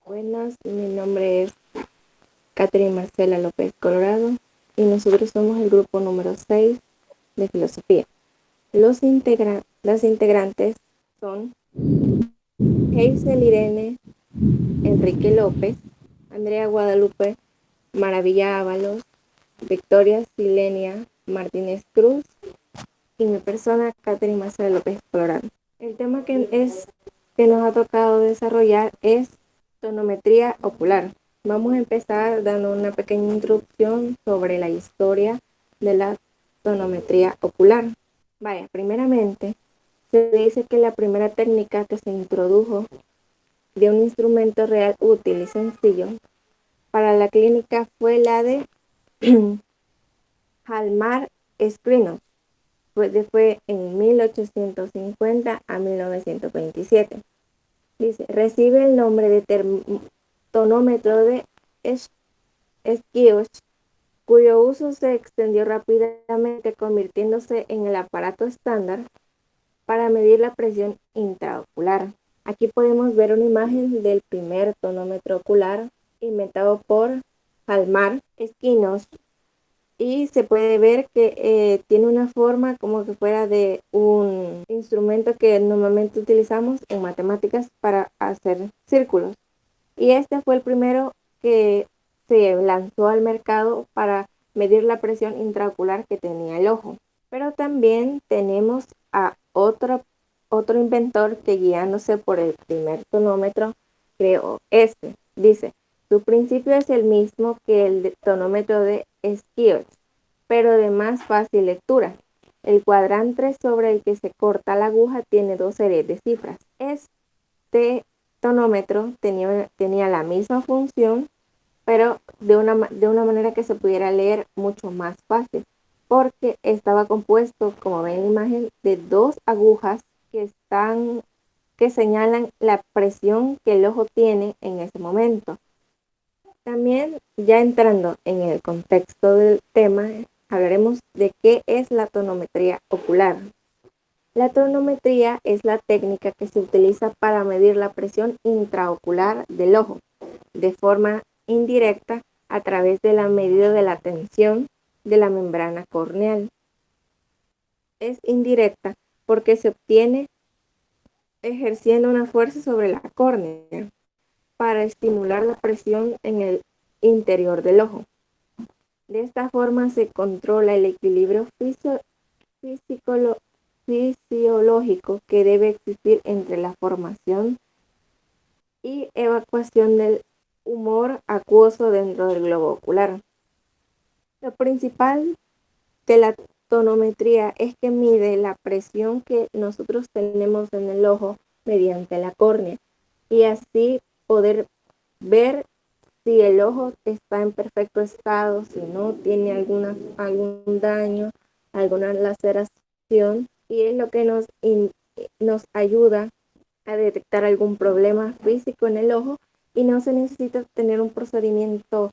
Buenas, mi nombre es Catherine Marcela López Colorado y nosotros somos el grupo número 6 de filosofía. Las integrantes son Hazel Irene Enrique López, Andrea Guadalupe Maravilla Ábalos, Victoria Silenia Martínez Cruz y mi persona Catherine Marcela López Colorado. El tema que nos ha tocado desarrollar es tonometría ocular. Vamos a empezar dando una pequeña introducción sobre la historia de la tonometría ocular. Vaya, primeramente, se dice que la primera técnica que se introdujo de un instrumento real útil y sencillo para la clínica fue la de Hjalmar Screenos. Fue en 1850 a 1927. Dice, recibe el nombre de tonómetro de Squios, cuyo uso se extendió rápidamente convirtiéndose en el aparato estándar para medir la presión intraocular. Aquí podemos ver una imagen del primer tonómetro ocular inventado por Hjalmar Squinos y se puede ver que tiene una forma como que fuera de un instrumento que normalmente utilizamos en matemáticas para hacer círculos. Y este fue el primero que se lanzó al mercado para medir la presión intraocular que tenía el ojo. Pero también tenemos a otro inventor que, guiándose por el primer tonómetro, creó este. Dice, su principio es el mismo que el tonómetro de Squier, pero de más fácil lectura. El cuadrante sobre el que se corta la aguja tiene dos series de cifras. Este tonómetro tenía la misma función, pero de una manera que se pudiera leer mucho más fácil, porque estaba compuesto, como ven en la imagen, de dos agujas que señalan la presión que el ojo tiene en ese momento. También, ya entrando en el contexto del tema, hablaremos de qué es la tonometría ocular. La tonometría es la técnica que se utiliza para medir la presión intraocular del ojo de forma indirecta a través de la medida de la tensión de la membrana corneal. Es indirecta porque se obtiene ejerciendo una fuerza sobre la córnea para estimular la presión en el interior del ojo. De esta forma se controla el equilibrio fisiológico que debe existir entre la formación y evacuación del humor acuoso dentro del globo ocular. Lo principal de la tonometría es que mide la presión que nosotros tenemos en el ojo mediante la córnea y así poder ver si el ojo está en perfecto estado, si no tiene algún daño, alguna laceración, y es lo que nos ayuda a detectar algún problema físico en el ojo y no se necesita tener un procedimiento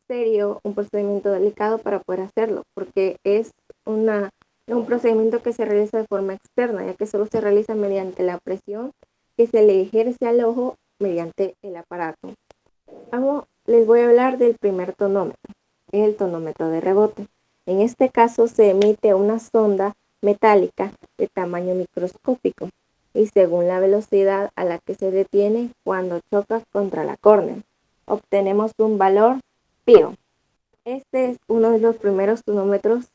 serio, un procedimiento delicado para poder hacerlo, porque es un procedimiento que se realiza de forma externa, ya que solo se realiza mediante la presión que se le ejerce al ojo mediante el aparato. Les voy a hablar del primer tonómetro, el tonómetro de rebote. En este caso se emite una sonda metálica de tamaño microscópico y según la velocidad a la que se detiene cuando choca contra la córnea, obtenemos un valor pío. Este es uno de los primeros tonómetros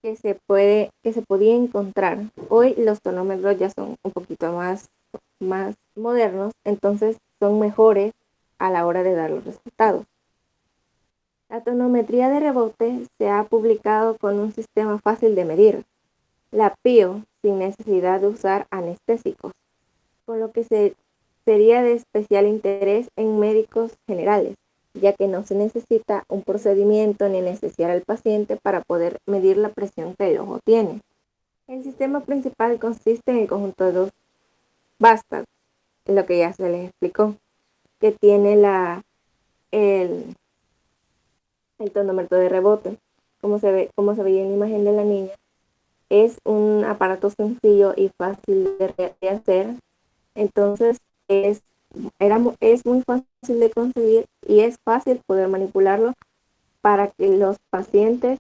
que se podía encontrar. Hoy los tonómetros ya son un poquito más modernos, entonces son mejores a la hora de dar los resultados. La tonometría de rebote se ha publicado con un sistema fácil de medir, la PIO, sin necesidad de usar anestésicos, por lo que sería de especial interés en médicos generales, ya que no se necesita un procedimiento ni anestesiar al paciente para poder medir la presión que el ojo tiene. El sistema principal consiste en el conjunto de dos vástagos, lo que ya se les explicó, que tiene el tonómetro de rebote. Como se veía en la imagen de la niña, es un aparato sencillo y fácil de hacer. Entonces es es muy fácil de conseguir y es fácil poder manipularlo para que los pacientes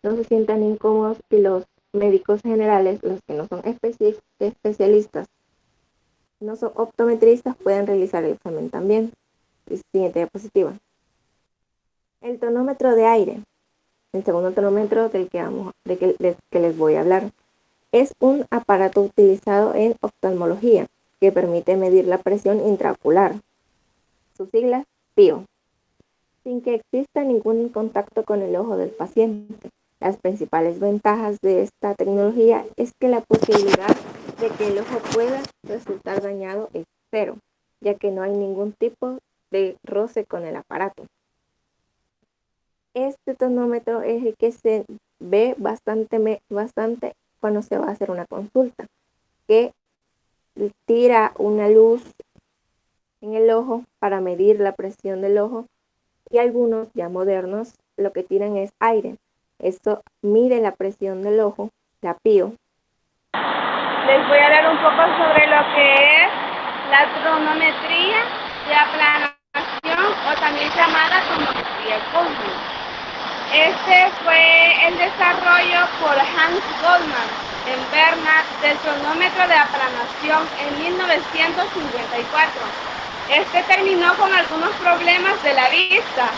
no se sientan incómodos y los médicos generales, los que no son especialistas, no son optometristas, pueden realizar el examen también. Siguiente diapositiva. El tonómetro de aire, el segundo tonómetro que les voy a hablar, es un aparato utilizado en oftalmología que permite medir la presión intraocular. Sus siglas, PIO, sin que exista ningún contacto con el ojo del paciente. Las principales ventajas de esta tecnología es que la posibilidad de que el ojo pueda resultar dañado es cero, ya que no hay ningún tipo de roce con el aparato. Este tonómetro es el que se ve bastante cuando se va a hacer una consulta, que tira una luz en el ojo para medir la presión del ojo, y algunos ya modernos lo que tiran es aire. Esto mide la presión del ojo, la PIO. Les voy a hablar un poco sobre lo que es la tonometría de aplanación o también llamada tonometría Goldman. Este fue el desarrollo por Hans Goldman en Berna del tonómetro de aplanación en 1954. Este terminó con algunos problemas de la vista.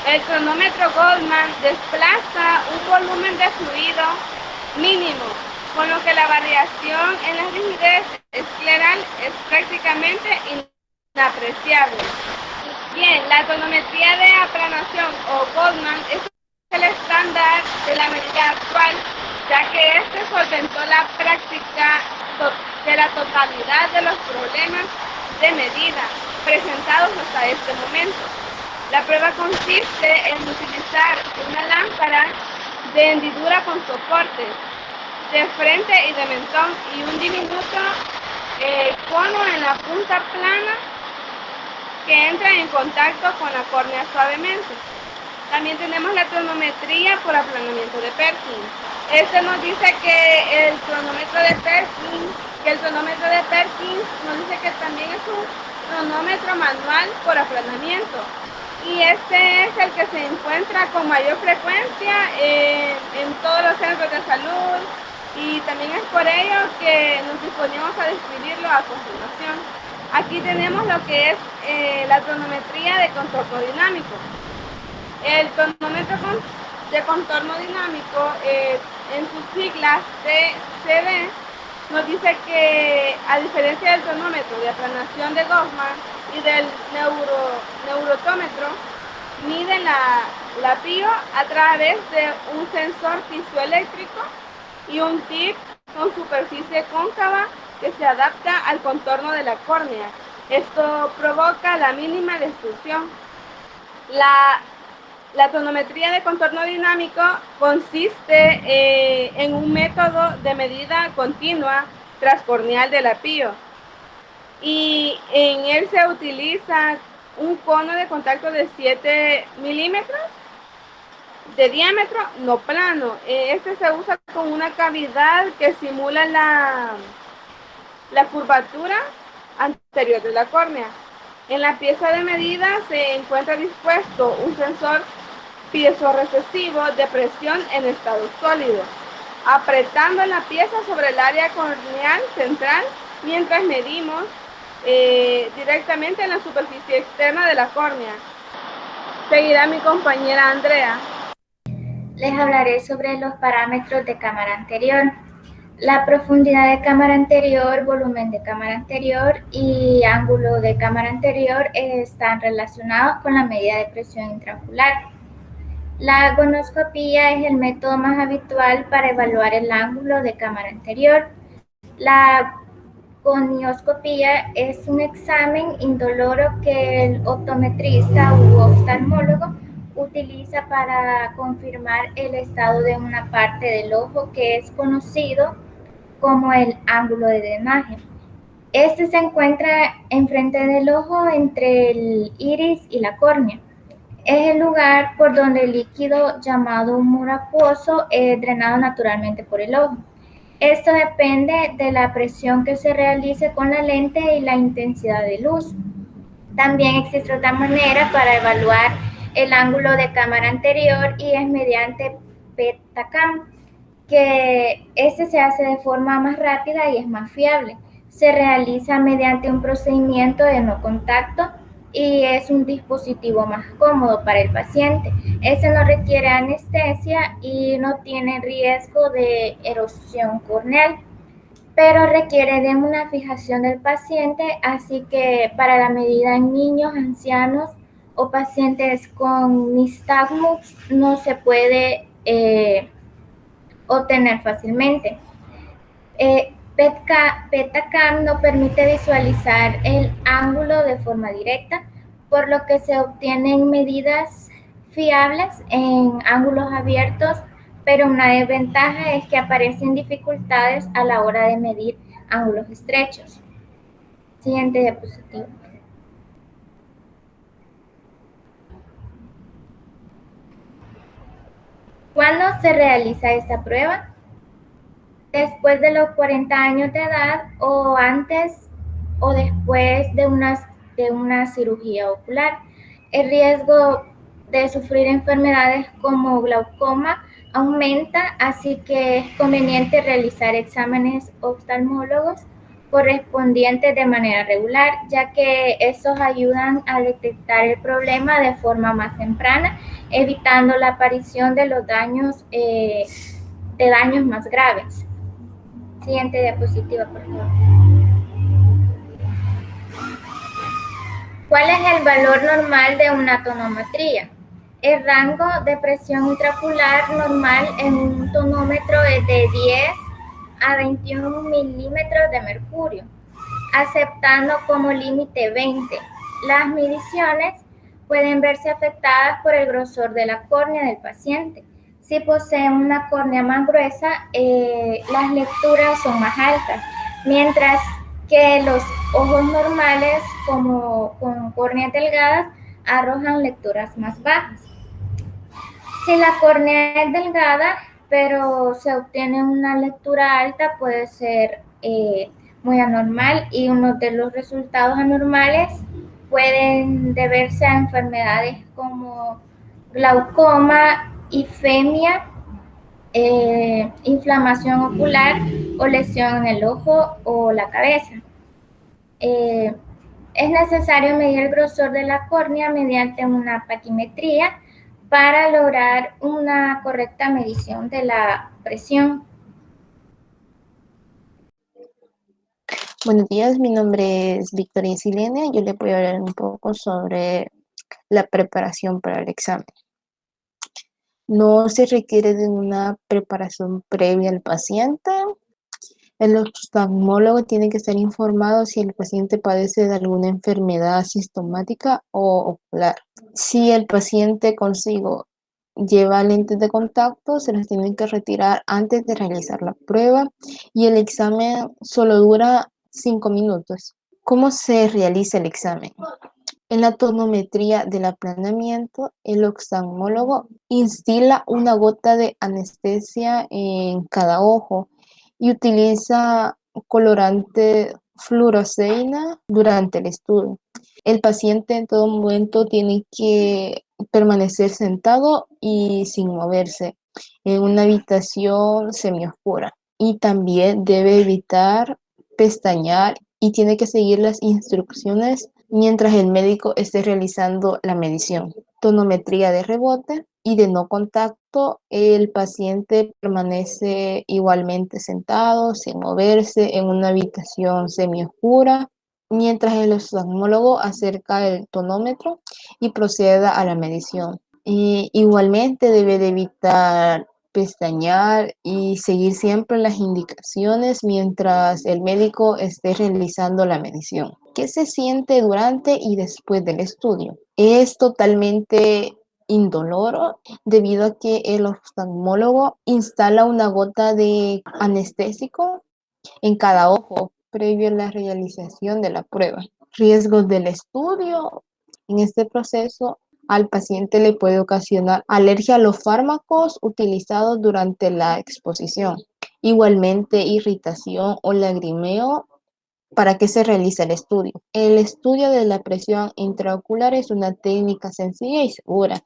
El cronómetro Goldman desplaza un volumen de fluido mínimo, con lo que la variación en la rigidez escleral es prácticamente inapreciable. Bien, la tonometría de aplanación o Goldman es el estándar de la medida actual, ya que este solventó la práctica de la totalidad de los problemas de medida presentados hasta este momento. La prueba consiste en utilizar una lámpara de hendidura con soportes de frente y de mentón y un diminuto cono en la punta plana que entra en contacto con la córnea suavemente. También tenemos la tonometría por aplanamiento de Perkins. Este nos dice que el cronómetro de Perkins nos dice que también es un cronómetro manual por aplanamiento. Y este es el que se encuentra con mayor frecuencia en todos los centros de salud, y también es por ello que nos disponemos a describirlo a continuación. Aquí tenemos lo que es la tonometría de contorno dinámico. El tonómetro de contorno dinámico, en sus siglas CD, nos dice que, a diferencia del tonómetro de aplanación de Goldman y del neurotómetro, mide la PIO a través de un sensor piezoeléctrico y un tip con superficie cóncava que se adapta al contorno de la córnea. Esto provoca la mínima destrucción. La tonometría de contorno dinámico consiste en un método de medida continua transcorneal de la PIO, y en él se utiliza un cono de contacto de 7 milímetros de diámetro no plano. Este se usa con una cavidad que simula la curvatura anterior de la córnea. En la pieza de medida se encuentra dispuesto un sensor piezorecesivo de presión en estado sólido, apretando la pieza sobre el área corneal central mientras medimos directamente en la superficie externa de la córnea. Seguirá mi compañera Andrea. Les hablaré sobre los parámetros de cámara anterior. La profundidad de cámara anterior, volumen de cámara anterior y ángulo de cámara anterior están relacionados con la medida de presión intraocular. La gonoscopía es el método más habitual para evaluar el ángulo de cámara anterior. La gonioscopía es un examen indoloro que el optometrista u oftalmólogo utiliza para confirmar el estado de una parte del ojo que es conocido como el ángulo de drenaje. Este se encuentra enfrente del ojo entre el iris y la córnea. Es el lugar por donde el líquido llamado humor acuoso es drenado naturalmente por el ojo. Esto depende de la presión que se realice con la lente y la intensidad de luz. También existe otra manera para evaluar el ángulo de cámara anterior y es mediante Petacam, que este se hace de forma más rápida y es más fiable. Se realiza mediante un procedimiento de no contacto y es un dispositivo más cómodo para el paciente. Este no requiere anestesia y no tiene riesgo de erosión corneal, pero requiere de una fijación del paciente, así que para la medida en niños, ancianos o pacientes con nistagmus no se puede obtener fácilmente. Petacam no permite visualizar el ángulo de forma directa, por lo que se obtienen medidas fiables en ángulos abiertos, pero una desventaja es que aparecen dificultades a la hora de medir ángulos estrechos. Siguiente diapositiva. ¿Cuándo se realiza esta prueba? Después de los 40 años de edad o antes o después de una cirugía ocular. El riesgo de sufrir enfermedades como glaucoma aumenta, así que es conveniente realizar exámenes oftalmólogos correspondientes de manera regular, ya que estos ayudan a detectar el problema de forma más temprana, evitando la aparición de los daños más graves. Siguiente diapositiva, por favor. ¿Cuál es el valor normal de una tonometría? El rango de presión intraocular normal en un tonómetro es de 10 a 21 milímetros de mercurio, aceptando como límite 20. Las mediciones pueden verse afectadas por el grosor de la córnea del paciente. Si posee una córnea más gruesa, las lecturas son más altas, mientras que los ojos normales, como con córneas delgadas, arrojan lecturas más bajas. Si la córnea es delgada, pero se obtiene una lectura alta, puede ser muy anormal, y uno de los resultados anormales pueden deberse a enfermedades como glaucoma, ifemia, inflamación ocular o lesión en el ojo o la cabeza. Es necesario medir el grosor de la córnea mediante una paquimetría para lograr una correcta medición de la presión. Buenos días, mi nombre es Victoria Silenia. Yo le voy a hablar un poco sobre la preparación para el examen. No se requiere de una preparación previa al paciente. El oftalmólogo tiene que estar informado si el paciente padece de alguna enfermedad sistemática o ocular. Si el paciente consigo lleva lentes de contacto, se las tienen que retirar antes de realizar la prueba, y el examen solo dura 5 minutos. ¿Cómo se realiza el examen? En la tonometría del aplanamiento, el oftalmólogo instila una gota de anestesia en cada ojo y utiliza colorante fluoresceína durante el estudio. El paciente en todo momento tiene que permanecer sentado y sin moverse en una habitación semioscura, y también debe evitar pestañear y tiene que seguir las instrucciones mientras el médico esté realizando la medición. Tonometría de rebote y de no contacto, el paciente permanece igualmente sentado, sin moverse, en una habitación semioscura, mientras el oftalmólogo acerca el tonómetro y proceda a la medición. Y igualmente debe de evitar pestañear y seguir siempre las indicaciones mientras el médico esté realizando la medición. ¿Qué se siente durante y después del estudio? Es totalmente indoloro debido a que el oftalmólogo instala una gota de anestésico en cada ojo previo a la realización de la prueba. Riesgos del estudio. En este proceso, al paciente le puede ocasionar alergia a los fármacos utilizados durante la exposición. Igualmente, irritación o lagrimeo ¿Para qué se realiza el estudio? El estudio de la presión intraocular es una técnica sencilla y segura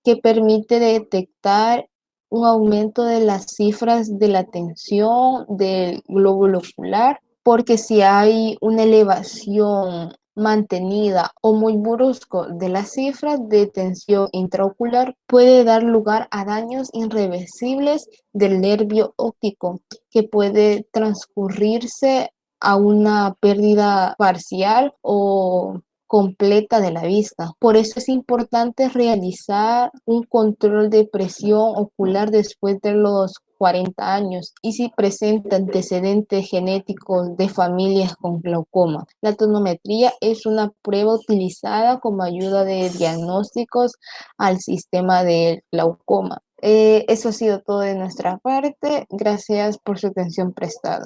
que permite detectar un aumento de las cifras de la tensión del glóbulo ocular, porque si hay una elevación mantenida o muy brusco de las cifras de tensión intraocular, puede dar lugar a daños irreversibles del nervio óptico, que puede transcurrirse a una pérdida parcial o completa de la vista. Por eso es importante realizar un control de presión ocular después de los 40 años y si presenta antecedentes genéticos de familias con glaucoma. La tonometría es una prueba utilizada como ayuda de diagnósticos al sistema de glaucoma. Eso ha sido todo de nuestra parte. Gracias por su atención prestada.